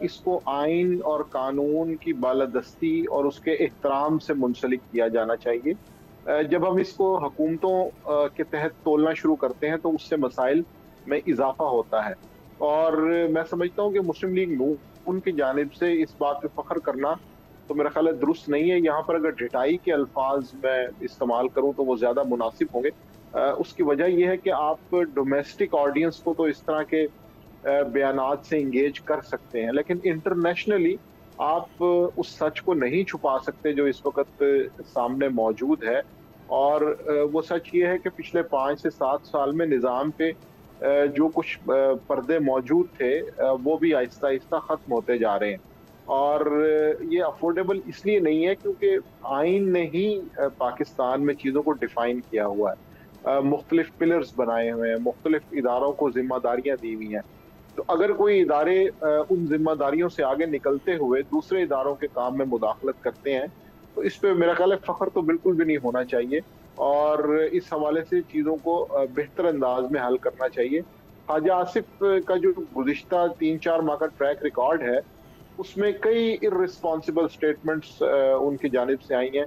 Speaker 11: इसको आइन और कानून की बालादस्ती और उसके एहतराम से मुंसलिक किया जाना चाहिए। जब हम इसको हुकूमतों के तहत तोलना शुरू करते हैं तो उससे मसाइल में इजाफा होता है, और मैं समझता हूँ कि मुस्लिम लीग नून उनकी जानिब से इस बात पे फख्र करना तो मेरा ख्याल है दुरुस्त नहीं है। यहाँ पर अगर ढिठाई के अल्फाज में इस्तेमाल करूँ तो वो ज़्यादा मुनासिब होंगे। उसकी वजह यह है कि आप डोमेस्टिक ऑडियंस को तो इस तरह के बयानात से इंगेज कर सकते हैं, लेकिन इंटरनेशनली आप उस सच को नहीं छुपा सकते जो इस वक्त सामने मौजूद है। और वो सच ये है कि पिछले 5 से 7 साल में निज़ाम पे जो कुछ पर्दे मौजूद थे वो भी आहिस्ता आहिस्ता ख़त्म होते जा रहे हैं। और ये अफोर्डेबल इसलिए नहीं है क्योंकि आइन ने ही पाकिस्तान में चीज़ों को डिफ़ाइन किया हुआ है, मुख्तलिफ पिलर्स बनाए हुए हैं, मुख्तलिफ इदारों को जिम्मेदारियाँ दी हुई हैं। तो अगर कोई इदारे उन जिम्मेदारियों से आगे निकलते हुए दूसरे इदारों के काम में मुदाखलत करते हैं तो इस पर मेरा ख्याल है फ़ख्र तो बिल्कुल भी नहीं होना चाहिए, और इस हवाले से चीज़ों को बेहतर अंदाज में हल करना चाहिए। ख्वाजा आसिफ का जो गुज़िश्ता 3-4 माह का ट्रैक रिकॉर्ड है उसमें कई इर्रिस्पॉन्सिबल स्टेटमेंट्स उनकी जानिब से आई हैं।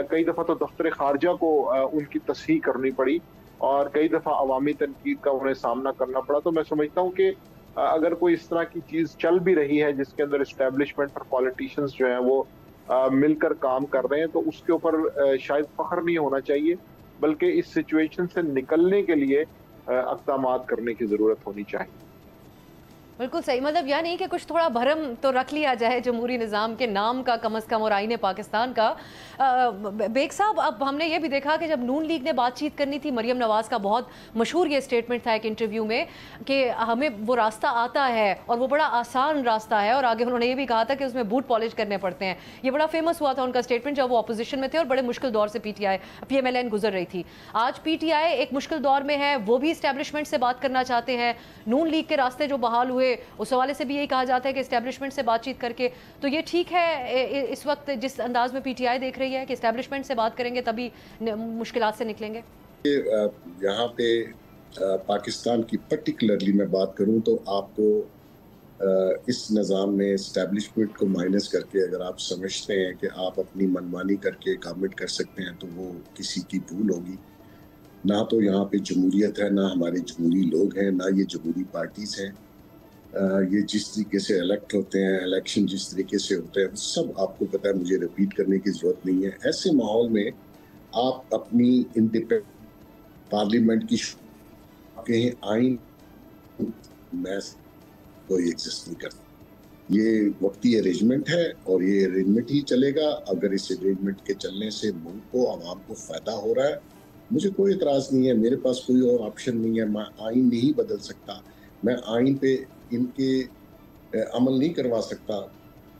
Speaker 11: कई दफ़ा तो दफ्तर खारजा को उनकी तस्हीह करनी पड़ी और कई दफ़ा अवामी तनकीद का उन्हें सामना करना पड़ा। तो मैं समझता हूँ कि अगर कोई इस तरह की चीज़ चल भी रही है जिसके अंदर इस्टेब्लिशमेंट और पॉलिटिशियंस जो हैं वो मिलकर काम कर रहे हैं तो उसके ऊपर शायद फख्र नहीं होना चाहिए, बल्कि इस सिचुएशन से निकलने के लिए इक़दामात करने की ज़रूरत होनी चाहिए।
Speaker 1: बिल्कुल सही, मतलब यह नहीं कि कुछ थोड़ा भरम तो रख लिया जाए जमहूरी निज़ाम के नाम का कम अज़ कम और आईने पाकिस्तान का। बेग साहब, अब हमने ये भी देखा कि जब नून लीग ने बातचीत करनी थी, मरियम नवाज़ का बहुत मशहूर ये स्टेटमेंट था एक इंटरव्यू में कि हमें वो रास्ता आता है और वो बड़ा आसान रास्ता है, और आगे उन्होंने ये भी कहा था कि उसमें बूट पॉलिश करने पड़ते हैं। ये बड़ा फेमस हुआ था उनका स्टेटमेंट जब वो अपोजिशन में थे और बड़े मुश्किल दौर से PMLN गुजर रही थी। आज PTI एक मुश्किल दौर में है, वो भी इस्टेब्लिशमेंट से बात करना चाहते हैं। नून लीग के रास्ते जो बहाल हुए उस हवाले से भी यही कहा जाता है कि इस्टेब्लिशमेंट से बातचीत करके, तो ये ठीक है इस वक्त जिस अंदाज में PTI देख रही है कि इस्टेब्लिशमेंट से बात करेंगे तभी मुश्किलात से निकलेंगे?
Speaker 10: यहाँ पे पाकिस्तान की पर्टिकुलरली मैं बात करूँ तो आपको इस निज़ाम में इस्टेब्लिशमेंट को माइनस करके अगर आप समझते हैं कि आप अपनी मनमानी करके कमिट कर सकते हैं तो वो किसी की भूल होगी। ना तो यहाँ पे जमहूरियत है, ना हमारे जमहूरी लोग हैं, ना ये जमहूरी पार्टीज हैं। ये जिस तरीके से इलेक्ट होते हैं, इलेक्शन जिस तरीके से होते हैं, सब आपको पता है, मुझे रिपीट करने की ज़रूरत नहीं है। ऐसे माहौल में आप अपनी इंडिपेंडेंट पार्लियामेंट की कहीं आइन में कोई एग्जिस्ट नहीं करता। ये वक्ती अरेंजमेंट है और ये अरेंजमेंट ही चलेगा। अगर इस अरेंजमेंट के चलने से मुल्क को, आवाम को फ़ायदा हो रहा है, मुझे कोई एतराज़ नहीं है। मेरे पास कोई और ऑप्शन नहीं है। मैं आइन नहीं बदल सकता, मैं आइन पे इनके अमल नहीं करवा सकता।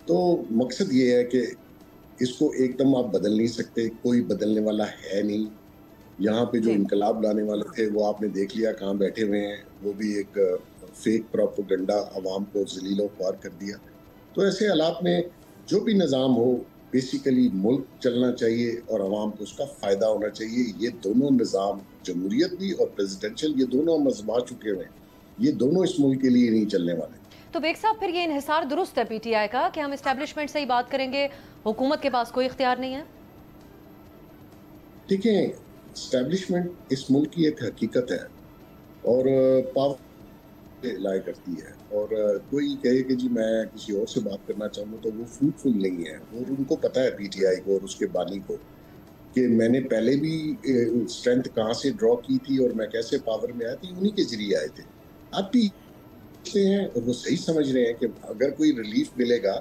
Speaker 10: तो मकसद ये है कि इसको एकदम आप बदल नहीं सकते, कोई बदलने वाला है नहीं। यहाँ पे जो इनकलाब लाने वाले थे वो आपने देख लिया कहाँ बैठे हुए हैं। वो भी एक फेक प्रोपेगेंडा अवाम को ज़लीलो ख्वार कर दिया। तो ऐसे हालात में जो भी निज़ाम हो, बेसिकली मुल्क चलना चाहिए और अवाम को उसका फ़ायदा होना चाहिए। ये दोनों निज़ाम, जमहूरियत भी और प्रेसिडेंशियल, ये दोनों हम आज़मा चुके हुए हैं। ये दोनों इस मुल्क के लिए नहीं चलने वाले।
Speaker 1: तो बेग साहब, फिर ये इन्हिसार दुरुस्त है PTI का कि हम इस्टेब्लिशमेंट से ही बात करेंगे, हुकूमत के पास कोई इख्तियार नहीं है?
Speaker 10: देखिए, इस्टेब्लिशमेंट इस मुल्क की एक हकीकत है और पावर लाया करती है। और कोई कहे कि जी मैं किसी और से बात करना चाहूँ तो वो फ्रूटफुल नहीं है। और उनको पता है PTI को और उसके बानी को कि मैंने पहले भी स्ट्रेंथ कहाँ से ड्रॉ की थी और मैं कैसे पावर में आया था, उन्हीं के जरिए आए थे। अब भी हैं और वो सही समझ रहे हैं कि अगर कोई रिलीफ मिलेगा,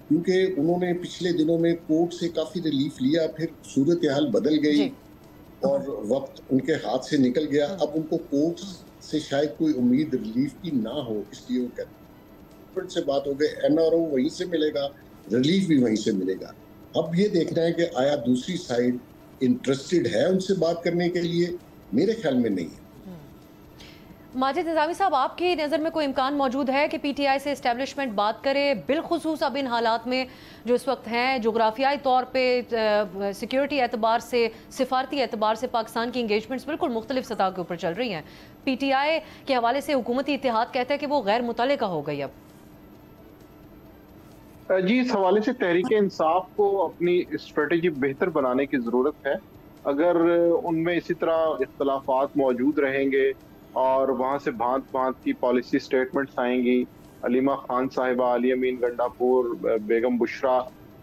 Speaker 10: क्योंकि उन्होंने पिछले दिनों में कोर्ट से काफ़ी रिलीफ लिया, फिर सूरत हाल बदल गई और वक्त उनके हाथ से निकल गया। अब उनको कोर्ट से शायद कोई उम्मीद रिलीफ की ना हो, इसलिए वो कहते से बात हो गई। NRO वहीं से मिलेगा, रिलीफ भी वहीं से मिलेगा। अब ये देखना है कि आया दूसरी साइड इंटरेस्टेड है उनसे बात करने के लिए। मेरे ख्याल में नहीं है।
Speaker 1: माजिद निज़ामी साहब, आपकी नज़र में कोई इम्कान मौजूद है कि PTI से इस्टेब्लिशमेंट बात करे, बिलखुसूस अब इन हालात में जो इस वक्त हैं, जोग्राफियाई तौर पे, सिक्योरिटी एतबार से, सिफारती एतबार से पाकिस्तान की इंगेजमेंट्स बिल्कुल मुख्तलिफ सतह के ऊपर चल रही हैं। PTI के हवाले से हुकूमती इत्तेहाद कहता है कि वो गैर मुतल्लिका हो गई। अब
Speaker 11: जी, इस हवाले से तहरीक इंसाफ को अपनी स्ट्रेटेजी बेहतर बनाने की ज़रूरत है। अगर उनमें इसी तरह इख्तलाफात मौजूद रहेंगे और वहाँ से भांत भांत की पॉलिसी स्टेटमेंट्स आएंगी, अलीमा खान साहिबा, अली अमीन गंडापुर, बेगम बुशरा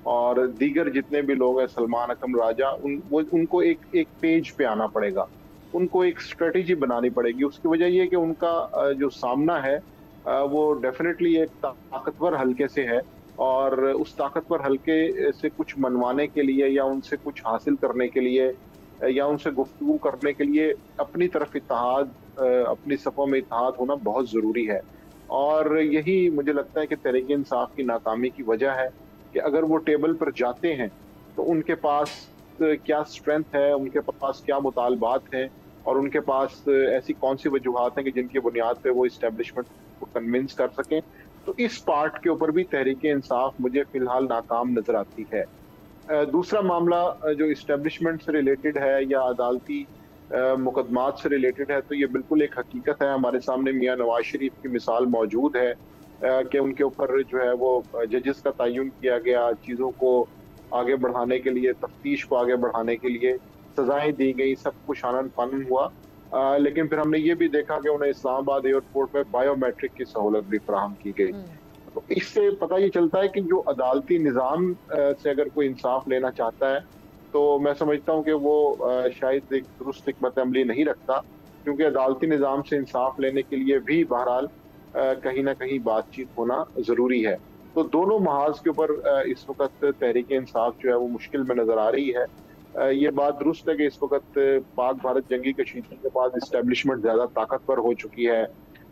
Speaker 11: और दीगर जितने भी लोग हैं, सलमान अकम राजा, उनको एक पेज पे आना पड़ेगा, उनको एक स्ट्रेटेजी बनानी पड़ेगी। उसकी वजह यह कि उनका जो सामना है वो डेफिनेटली एक ताकतवर हल्के से है और उस ताकतवर हल्के से कुछ मनवाने के लिए या उनसे कुछ हासिल करने के लिए या उनसे गुफ्तगू करने के लिए अपनी तरफ इत्तेहाद, अपनी सफ़ों में इत्तेहाद होना बहुत ज़रूरी है। और यही मुझे लगता है कि तहरीक इंसाफ की नाकामी की वजह है कि अगर वो टेबल पर जाते हैं तो उनके पास क्या स्ट्रेंथ है, उनके पास क्या मुतालबात हैं और उनके पास ऐसी कौन सी वजूहात हैं कि जिनकी बुनियाद पे वो इस्टेब्लिशमेंट को कन्विंस कर सकें। तो इस पार्ट के ऊपर भी तहरीक इंसाफ मुझे फ़िलहाल नाकाम नज़र आती है। दूसरा मामला जो इस्टेब्लिशमेंट से रिलेटेड है या अदालती मुकदमात से रिलेटेड है, तो ये बिल्कुल एक हकीकत है। हमारे सामने मियां नवाज शरीफ की मिसाल मौजूद है कि उनके ऊपर जो है वो जजेस का तयन किया गया, चीज़ों को आगे बढ़ाने के लिए, तफ्तीश को आगे बढ़ाने के लिए सजाएं दी गई, सब कुछ आनन फानन हुआ। लेकिन फिर हमने ये भी देखा कि उन्हें इस्लामाबाद एयरपोर्ट में बायोमेट्रिक की सहूलत भी फराहम की गई। तो इससे पता ये चलता है कि जो अदालती निज़ाम से अगर कोई इंसाफ लेना चाहता है तो मैं समझता हूँ कि वो शायद एक दुरुस्त हिकमत अमली नहीं रखता, क्योंकि अदालती निज़ाम से इंसाफ लेने के लिए भी बहरहाल कहीं ना कहीं बातचीत होना जरूरी है। तो दोनों महाज के ऊपर इस वक्त तहरीक इंसाफ जो है वो मुश्किल में नजर आ रही है। ये बात दुरुस्त है कि इस वक्त पाक भारत जंगी कशीदगी के बाद इस्टेब्लिशमेंट ज्यादा ताकतवर हो चुकी है।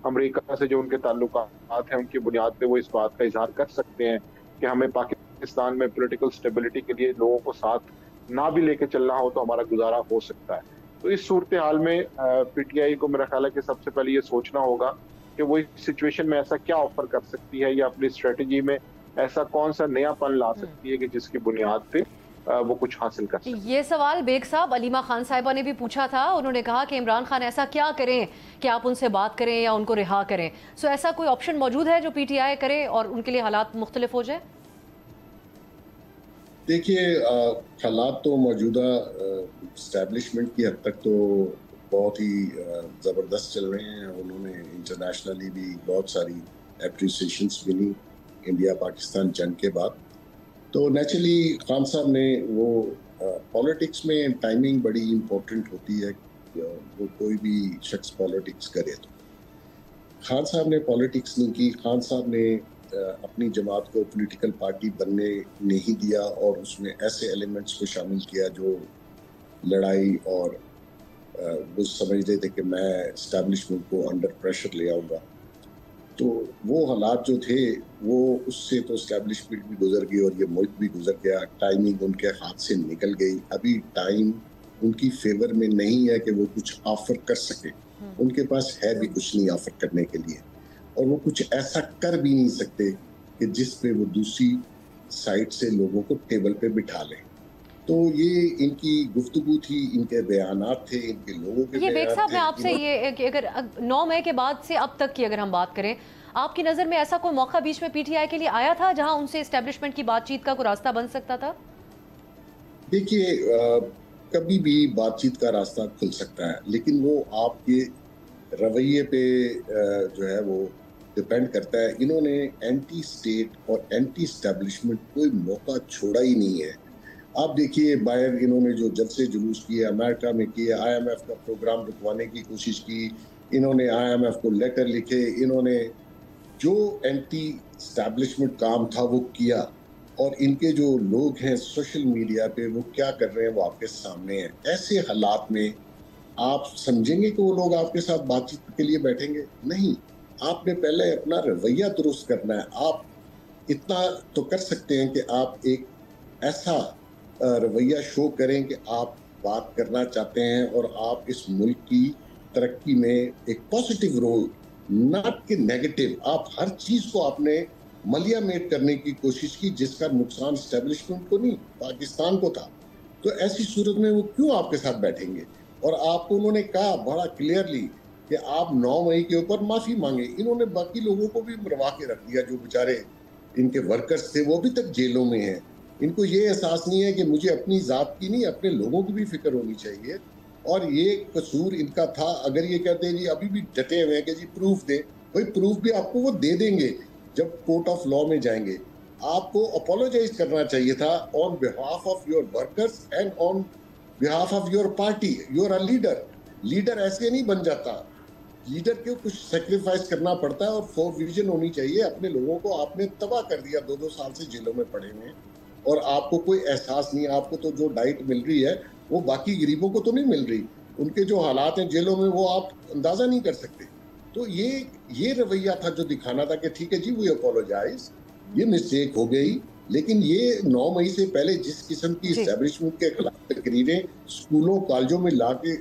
Speaker 11: अमेरिका से जो उनके ताल्लुकात हैं उनकी बुनियाद पे वो इस बात का इजहार कर सकते हैं कि हमें पाकिस्तान में पॉलिटिकल स्टेबिलिटी के लिए लोगों को साथ ना भी लेके चलना हो तो हमारा गुजारा हो सकता है। तो इस सूरत हाल में पीटीआई को मेरा ख्याल है कि सबसे पहले ये सोचना होगा कि वो इस सिचुएशन में ऐसा क्या ऑफर कर सकती है या अपनी स्ट्रेटेजी में ऐसा कौन सा नयापन ला सकती है कि जिसकी बुनियाद पे वो कुछ हासिल कर सके।
Speaker 1: ये सवाल बेग साहब अलीमा खान साहिबा ने भी पूछा था। उन्होंने कहा कि इमरान खान ऐसा क्या करें कि आप उनसे बात करें या उनको रिहा करें। सो ऐसा कोई ऑप्शन मौजूद है जो पीटीआई करे और उनके लिए हालात मुख्तलिफ हो जाए?
Speaker 10: देखिए, हालात तो मौजूदा इस्टेब्लिशमेंट की हद तक तो बहुत ही ज़बरदस्त चल रहे हैं। उन्होंने इंटरनेशनली भी बहुत सारी एप्रिसिएशंस मिली इंडिया पाकिस्तान जंग के बाद। तो नेचुरली खान साहब ने वो पॉलिटिक्स में टाइमिंग बड़ी इम्पोर्टेंट होती है। वो कोई भी शख्स पॉलिटिक्स करे तो खान साहब ने पॉलिटिक्स नहीं की। खान साहब ने अपनी जमात को पॉलिटिकल पार्टी बनने नहीं दिया और उसमें ऐसे एलिमेंट्स को शामिल किया जो लड़ाई और वो समझते थे कि मैं इस्टेब्लिशमेंट को अंडर प्रेशर ले आऊँगा। तो वो हालात जो थे वो उससे तो इस्टेब्लिशमेंट भी गुजर गई और ये मुल्क भी गुजर गया। टाइमिंग उनके हाथ से निकल गई। अभी टाइम उनकी फेवर में नहीं है कि वो कुछ ऑफर कर सके। उनके पास है भी कुछ नहीं ऑफर करने के लिए और वो कुछ ऐसा कर भी नहीं सकते कि जिस पे वो दूसरी साइड से लोगों को टेबल पे बिठा लें। तो ये इनकी गुफ्तगू थी, इनके बयानात थे, इनके लोगों के
Speaker 1: ये बेग साहब मैं आपसे ये कि अगर 9 मई के बाद से अब तक की अगर हम बात करें, आपकी नज़र में ऐसा कोई मौका बीच में पीटीआई के लिए आया था जहां उनसे एस्टेब्लिशमेंट की बातचीत का कोई रास्ता बन सकता था?
Speaker 10: देखिए, कभी भी बातचीत का रास्ता खुल सकता है, लेकिन वो आपके रवैये पे जो है वो डिपेंड करता है। इन्होंने एंटी स्टेट और एंटी एस्टेब्लिशमेंट कोई मौका छोड़ा ही नहीं है। आप देखिए, बाहर इन्होंने जो जलसे जुलूस किए अमेरिका में किए, IMF का प्रोग्राम रुकवाने की कोशिश की, इन्होंने IMF को लेटर लिखे, इन्होंने जो एंटी एस्टेब्लिशमेंट काम था वो किया। और इनके जो लोग हैं सोशल मीडिया पे वो क्या कर रहे हैं वो आपके सामने है। ऐसे हालात में आप समझेंगे कि वो लोग आपके साथ बातचीत के लिए बैठेंगे? नहीं। आपने पहले अपना रवैया दुरुस्त करना है। आप इतना तो कर सकते हैं कि आप एक ऐसा रवैया शो करें कि आप बात करना चाहते हैं और आप इस मुल्क की तरक्की में एक पॉजिटिव रोल, नॉट कि नेगेटिव। आप हर चीज़ को आपने मलिया मेट करने की कोशिश की जिसका नुकसान एस्टेब्लिशमेंट को नहीं पाकिस्तान को था। तो ऐसी सूरत में वो क्यों आपके साथ बैठेंगे? और आपको उन्होंने कहा बड़ा क्लियरली कि आप 9 मई के ऊपर माफ़ी मांगे। इन्होंने बाकी लोगों को भी मरवा के रख दिया, जो बेचारे इनके वर्कर्स थे वो भी तक जेलों में हैं। इनको ये एहसास नहीं है कि मुझे अपनी ज़ात की नहीं अपने लोगों की भी फिक्र होनी चाहिए। और ये कसूर इनका था। अगर ये कहते हैं जी अभी भी डटे हुए हैं कि जी प्रूफ दे, भाई प्रूफ भी आपको वो दे देंगे जब कोर्ट ऑफ लॉ में जाएंगे। आपको अपोलोजाइज करना चाहिए था on behalf of your workers and on behalf of your party. You are a leader. Leader ऐसे नहीं बन जाता। लीडर को कुछ सेक्रीफाइस करना पड़ता है और फॉर विजन होनी चाहिए। अपने लोगों को आपने तबाह कर दिया, 2-2 साल से जेलों में पड़े हुए हैं और आपको कोई एहसास नहीं। आपको तो जो डाइट मिल रही है वो बाकी गरीबों को तो नहीं मिल रही। उनके जो हालात हैं जेलों में वो आप अंदाजा नहीं कर सकते। तो ये रवैया था जो दिखाना था कि ठीक है जी वी अपोलोजाइज, ये मिस्टेक हो गई। लेकिन ये 9 मई से पहले जिस किस्म की एस्टेब्लिशमेंट के खिलाफ तकरीरें स्कूलों कॉलेजों में ला के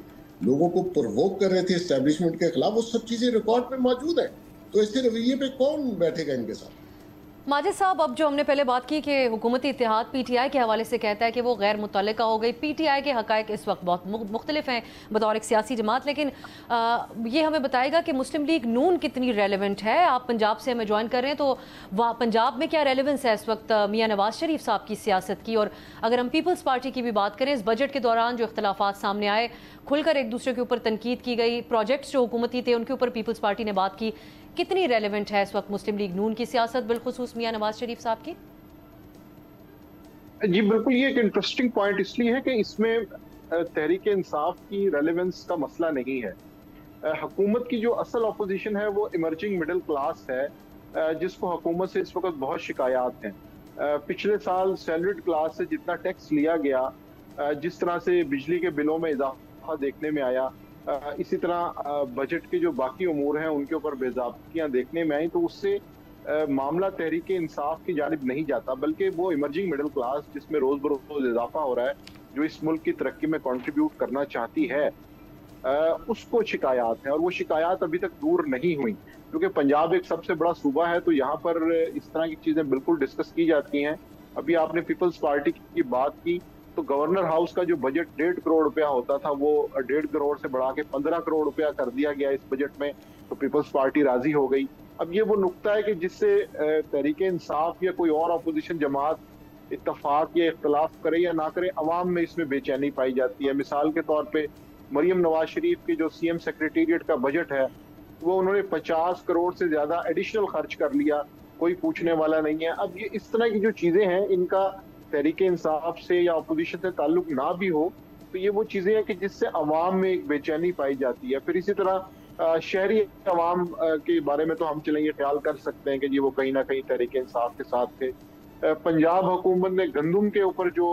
Speaker 10: लोगों को प्रोवोक कर रहे थे एस्टेब्लिशमेंट के खिलाफ, वो सब चीजें रिकॉर्ड पे मौजूद है। तो ऐसे रवैये पे कौन बैठेगा इनके साथ?
Speaker 1: माजिद साहब, अब जो हमने पहले बात की कि हुकूमती इत्तेहाद पीटीआई के हवाले से कहता है कि वो गैर मुतल्लिका हो गई। पीटीआई के हक़ाइक़ इस वक्त बहुत मुख्तलिफ हैं बतौर एक सियासी जमात, लेकिन ये हमें बताएगा कि मुस्लिम लीग नून कितनी रेलिवेंट है। आप पंजाब से हमें ज्वाइन कर रहे हैं, तो वहाँ पंजाब में क्या रेलिवेंस है इस वक्त मियाँ नवाज शरीफ साहब की सियासत की? और अगर हम पीपल्स पार्टी की भी बात करें, इस बजट के दौरान जो इख्तलाफात सामने आए, खुलकर एक दूसरे के ऊपर तनकीद की गई, प्रोजेक्ट्स जो हुकूमती थे उनके ऊपर पीपल्स पार्टी ने बात की, कितनी रेलेवेंट है इस वक्त मुस्लिम लीग नून की सियासत बिलखुसूस मियां नवाज शरीफ साहब की?
Speaker 11: जी बिल्कुल, ये एक इंटरेस्टिंग पॉइंट इसलिए है कि इसमें तहरीक इंसाफ की रेलेवेंस का मसला नहीं है। हुकूमत की जो असल अपोजिशन है वो इमर्जिंग मिडिल क्लास है, जिसको हुकूमत से इस वक्त बहुत शिकायत हैं। पिछले साल सैलरीड क्लास से जितना टैक्स लिया गया, जिस तरह से बिजली के बिलों में इजाफा देखने में आया, इसी तरह बजट के जो बाकी उमूर हैं उनके ऊपर बेज़ाब्तियां देखने में आई, तो उससे मामला तहरीक इंसाफ की जानिब नहीं जाता, बल्कि वो इमर्जिंग मिडिल क्लास जिसमें रोज बरोज इजाफा हो रहा है, जो इस मुल्क की तरक्की में कंट्रीब्यूट करना चाहती है, उसको शिकायत है। और वो शिकायत अभी तक दूर नहीं हुई, क्योंकि पंजाब एक सबसे बड़ा सूबा है, तो यहाँ पर इस तरह की चीजें बिल्कुल डिस्कस की जाती हैं। अभी आपने पीपल्स पार्टी की बात की, तो गवर्नर हाउस का जो बजट 1.5 करोड़ रुपया होता था वो 1.5 करोड़ से बढ़ा के 15 करोड़ रुपया कर दिया गया इस बजट में, तो पीपल्स पार्टी राजी हो गई। अब ये वो नुक्ता है कि जिससे तहरीके इंसाफ या कोई और अपोजिशन जमात इत्तफाक या इख्तलाफ करे या ना करे, अवाम में इसमें बेचैनी पाई जाती है। मिसाल के तौर पे मरियम नवाज शरीफ की जो सीएम सेक्रेटेरिएट का बजट है वो उन्होंने 50 करोड़ से ज्यादा एडिशनल खर्च कर लिया, कोई पूछने वाला नहीं है। अब ये इस तरह की जो चीजें हैं, इनका तहरीके इंसाफ से या अपोजिशन से ताल्लुक ना भी हो, तो ये वो चीजें हैं कि जिससे अवाम में एक बेचैनी पाई जाती है। फिर इसी तरह शहरी अवाम के बारे में तो हम चलेंगे ख्याल कर सकते हैं कि जी वो कहीं ना कहीं तहरीके इंसाफ के साथ थे। पंजाब हुकूमत ने गंदम के ऊपर जो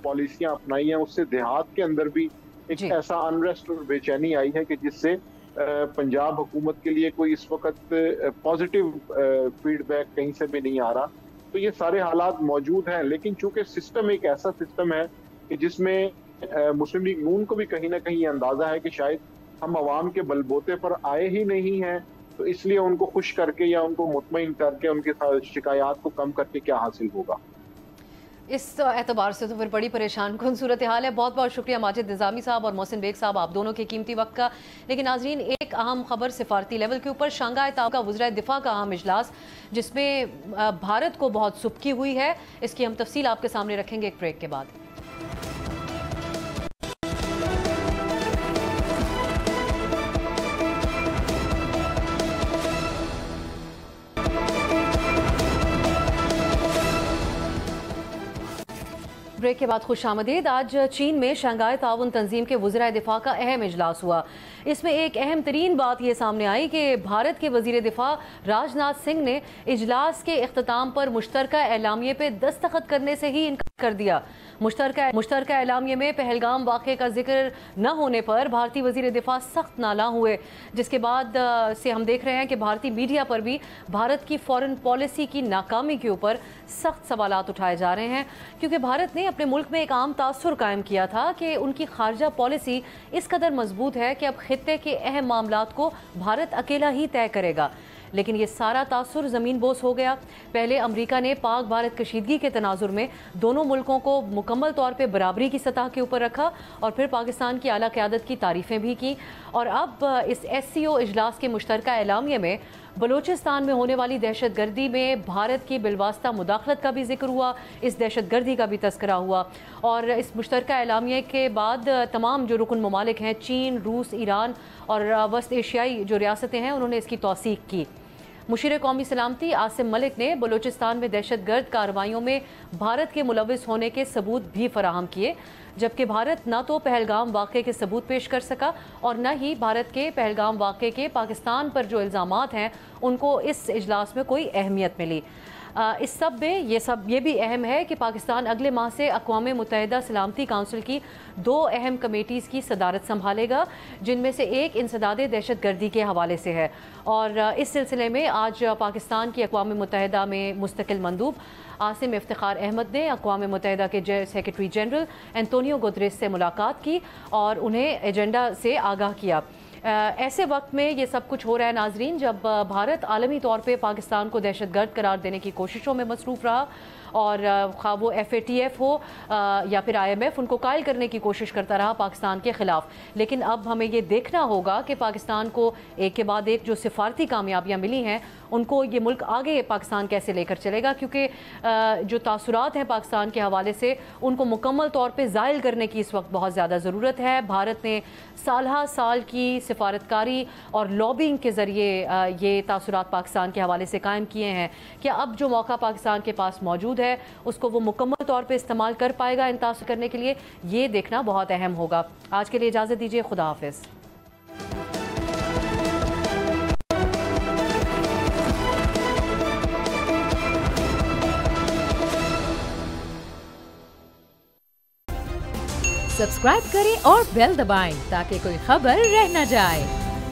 Speaker 11: पॉलिसियां अपनाई हैं, उससे देहात के अंदर भी एक ऐसा अनरेस्ट और बेचैनी आई है कि जिससे पंजाब हुकूमत के लिए कोई इस वक्त पॉजिटिव फीडबैक कहीं से भी नहीं आ रहा। तो ये सारे हालात मौजूद हैं, लेकिन चूंकि सिस्टम एक ऐसा सिस्टम है कि जिसमें मुस्लिम लीग नून को भी कहीं ना कहीं अंदाजा है कि शायद हम अवाम के बलबोते पर आए ही नहीं हैं, तो इसलिए उनको खुश करके या उनको मुतमईन करके उनके शिकायत को कम करके क्या हासिल होगा।
Speaker 1: इस एतबार से तो फिर बड़ी परेशान कुन सूरत हाल है। बहुत बहुत शुक्रिया माजिद निज़ामी साहब और मोहसिन बेग साहब, आप दोनों के कीमती वक्त का। लेकिन नाजरीन, एक अहम खबर सिफारती लेवल के ऊपर शंघाई ताब का वज़राए दिफा का अहम इजलास, जिसमें भारत को बहुत सुबकी हुई है, इसकी हम तफसील आपके सामने रखेंगे एक ब्रेक के बाद। ब्रेक के बाद खुशामदीद। आज चीन में शंघाई ताउन तंजीम के वज़राए दिफा का अहम इजलास हुआ। इसमें एक अहम तरीन बात यह सामने आई कि भारत के वज़ीर दिफा राजनाथ सिंह ने इजलास के इख्तिताम पर मुश्तरका एलामिये पे दस्तखत करने से ही इनकार कर दिया। मुश्तरका एलामिये में पहलगाम वाक़े का जिक्र न होने पर भारतीय वज़ीर दिफा सख्त नाला हुए, जिसके बाद से हम देख रहे हैं कि भारतीय मीडिया पर भी भारत की फ़ॉरेन पॉलिसी की नाकामी के ऊपर सख्त सवालात उठाए जा रहे हैं, क्योंकि भारत ने अपने मुल्क में एक आम तासुर कायम किया था कि उनकी खारजा पॉलिसी इस कदर मजबूत है कि अब खित्ते के अहम मामलात को भारत अकेला ही तय करेगा। लेकिन ये सारा तासुर ज़मीन बोस हो गया। पहले अमेरिका ने पाक भारत कशीदगी के तनाजुर में दोनों मुल्कों को मुकम्मल तौर पे बराबरी की सतह के ऊपर रखा और फिर पाकिस्तान की आला क़यादत की तारीफ़ें भी की। और अब इस SCO इजलास के मुश्तरका एलामिये में बलूचिस्तान में होने वाली दहशत गर्दी में भारत की बिलवास्ता मुदाखलत का भी जिक्र हुआ, इस दहशत गर्दी का भी तस्करा हुआ। और इस मुश्तरका एलामिये के बाद तमाम जो रुकन ममालिक हैं, चीन, रूस, ईरान और वस्त एशियाई जो रियासतें हैं, उन्होंने इसकी तौसीक की। मुशीर कौमी सलामती आसिम मलिक ने बलूचिस्तान में दहशत गर्द कार्रवाइयों में भारत के मुलविस होने के सबूत भी फराहम किए, जबकि भारत न तो पहलगाम वाक़े के सबूत पेश कर सका और न ही भारत के पहलगाम वाक़े के पाकिस्तान पर जो इल्ज़ामात हैं उनको इस इजलास में कोई अहमियत मिली। इस सब में ये भी अहम है कि पाकिस्तान अगले माह से अक़वाम मुत्तहिदा सलामती काउंसिल की 2 अहम कमेटीज़ की सदारत संभालेगा, जिनमें से एक इंसदाद दहशत गर्दी के हवाले से है। और इस सिलसिले में आज पाकिस्तान की अक़वाम मुत्तहिदा में मुस्तकिल मंदूब आसिम इफ्तिखार अहमद ने अक़वाम मुत्तहिदा के सेक्रेटरी जनरल एंटोनियो गुतरेस से मुलाकात की और उन्हें एजेंडा से आगाह किया। ऐसे वक्त में ये सब कुछ हो रहा है नाजरीन, जब भारत आलमी तौर पे पाकिस्तान को दहशतगर्द करार देने की कोशिशों में मसरूफ़ रहा और खा वो FATF हो या फिर IMF, उनको कायल करने की कोशिश करता रहा पाकिस्तान के ख़िलाफ़। लेकिन अब हमें ये देखना होगा कि पाकिस्तान को एक के बाद एक जो सिफारती कामयाबियाँ मिली हैं, उनको ये मुल्क आगे पाकिस्तान कैसे लेकर चलेगा, क्योंकि जो तासुरात हैं पाकिस्तान के हवाले से उनको मुकम्मल तौर पे ज़ाइल करने की इस वक्त बहुत ज़्यादा ज़रूरत है। भारत ने साल की सिफारतकारी और लॉबिंग के ज़रिए ये तासुरात पाकिस्तान के हवाले से कायम किए हैं। क्या अब जो मौका पाकिस्तान के पास मौजूद है उसको वो मुकम्मल तौर पे इस्तेमाल कर पाएगा इन तासुर करने के लिए, ये देखना बहुत अहम होगा। आज के लिए इजाज़त दीजिए, खुदा हाफिज़।
Speaker 12: सब्सक्राइब करें और बेल दबाएं ताकि कोई खबर रह न जाए।